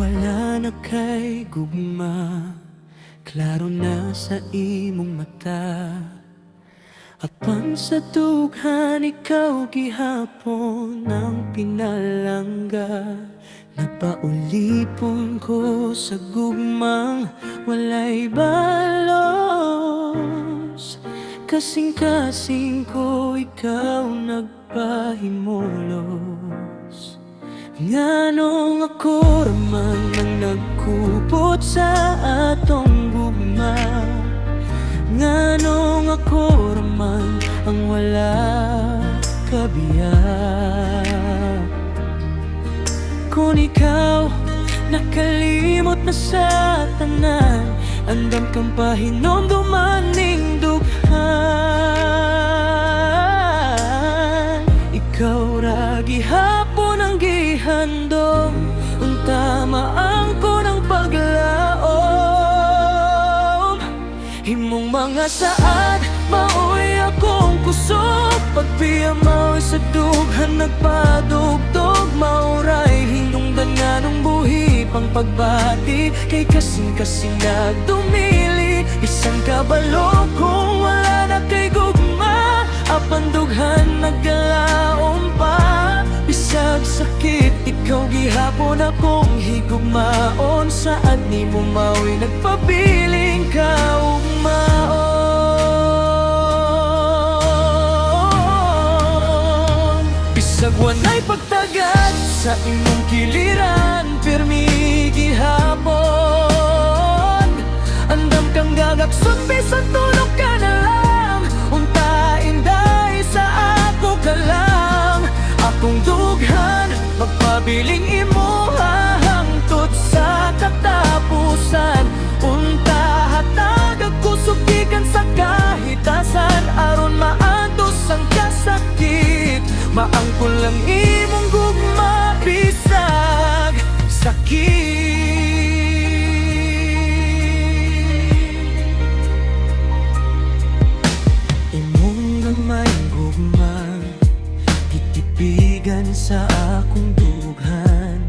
wala na kay gugma, klaro na sa imong mata. Apan sa dughan ikaw gihapon ang pinalangga. Napaulipon ko sa gugmang walay balos. Kasing-kasing ko ikaw nagpahimulos. Nganong ako raman ang nagkupot sa atong gugma. Nganong ako raman ang wala kabiyak. Kung ikaw nakalimot na sa tanan, andam kang pahinomduman ning dughan. Ikaw ra gihapon ang gihandom, unta maangko ng paglaom. Himong mga saad, maoy akong kusog. Pagpiya maoy sa dughan nagpadugtog. Mauray hinungdan nga nung buhi pang pagbati. Kay kasing-kasing nagdumili, isang kabalo kung wala na kay gugma. Apan dughan naggalaom pa, bisag sakit ikaw gihapon akong higugmaon. Saan ni mo maoy nagpabiling kaugmaon. Bisag wanay pagtagad sa imong kiliran, pirmi gihapon. Andam kang gagaksot, bisan tulog ka na lang. Unta inday sa ako ka lang. Akong dughan magpabiling imo hangtod sa katapusan. Unta hatag agkusugikan sa kahitasan, aron maantos ang kasakit. Maangkol lang imong gugma, bisag sakit. Imong gamay gugma, titipigan sa akong dughan.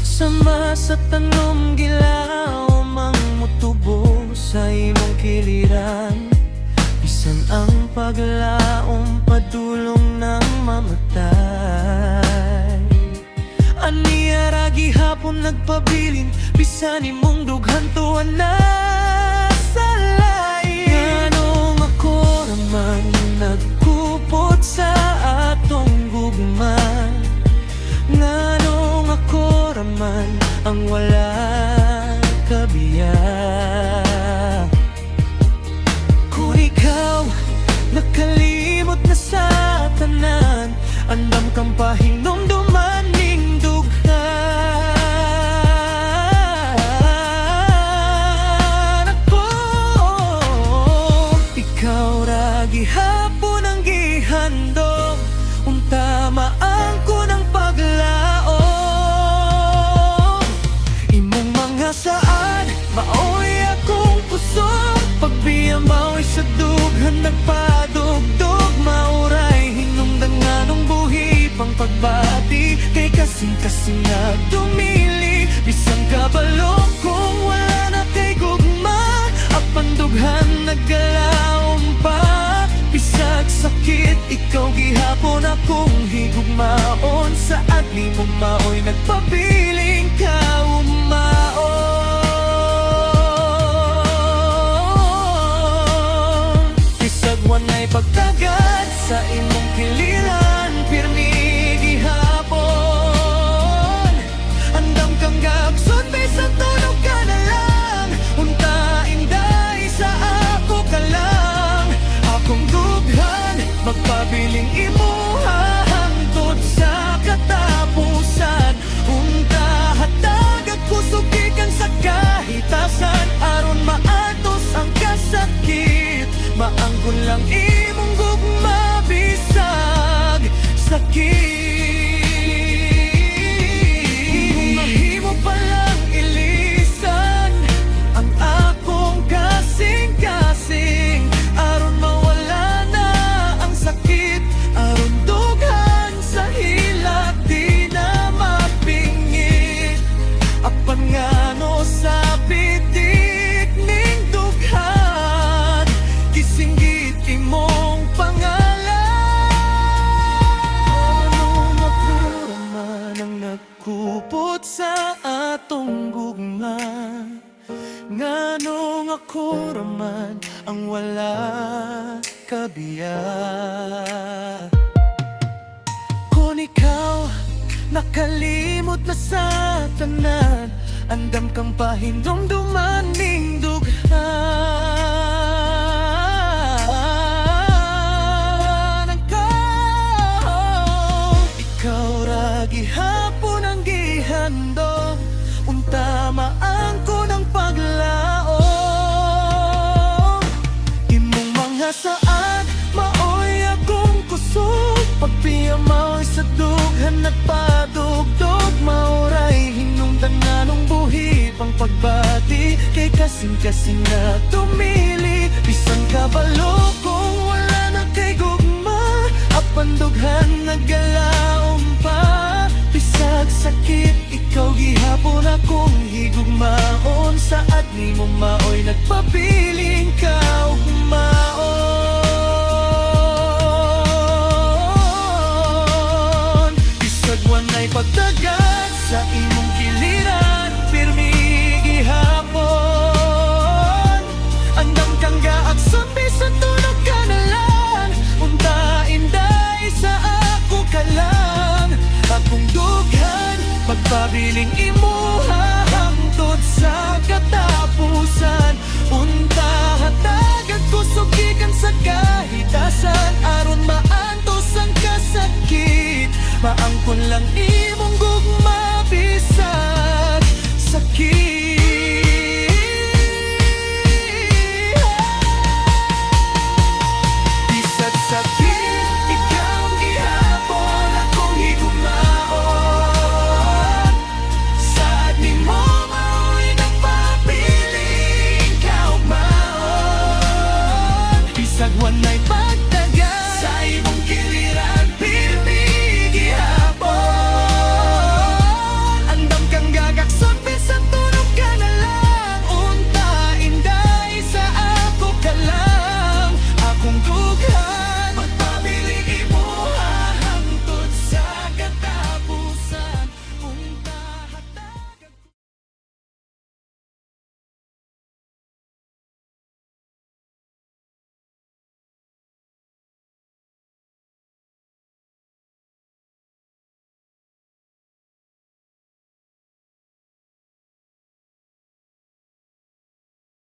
Sama sa tanom gilaw mang mutubo sa imong kiliran. Bisan ang paglaom padulong ng mamatay. Aniya ra gihapon nagpabilin, bisan imong dughan tuwan na sa lain. Nganong ako raman nagkupot sa atong gugma. Nganong ako raman ang wala kabiyak. Kung ikaw nakalimot na sa tanan, andam kang pahinomduman ning dughan. Ako, ikaw ra gihapon ang gihandom, unta maangko ng paglaom. Imong mga saad, maoy akong kusog. Pagbiya maoy sa dughan nagpadugdog. Mauray hinungdan nga nung buhi pang pagbati. Kay kasing-kasing nagdumili, bisang kabalo kung wala na kay gugma. Apan dughan naggalaom pa, bisag sakit ikaw gihapon akong higugmaon. Saad ni mo maoy nagpabiling kaugmaon. Bisag wanay pagtagad sa imong kiliran, pirmi gihapon. Andam kang gagsot, bisan tulog ka na lang. Unta inday sa ako ka lang. Akong dughan magpabiling imo hangtod sa katapusan. Unta hatag agkusugikan sa kahitasan, aron maatos ang kasakit. Maangkon lang imong gugma, bisag sakit. Mahimo palang ilisan ang akong kasing-kasing, aron mawala na ang sakit, aron atong gugma. Nganong ako raman ang wala kabiya. Kung ikaw nakalimot na sa tanan, andam kang pahinumduman ning dughanan ka. Ikaw ra gihapon ang gihandom, unta maangko ng paglaom. Imong mga saad maoy akong kusog, pagpiyamaw sa dughan nagpadugdog. Mauray hinungdan nga nung buhi pang pagbati, kay kasing-kasing na tumili. Bisan kabalo kung wala na kay gugma, apan dughan nagalaom pa. Bisag sakit ikaw gihapon akong higugmaon, saad ni mo maoy nagpabiling ka humaon. Bisag wanay pagdagat sa imong kiliran,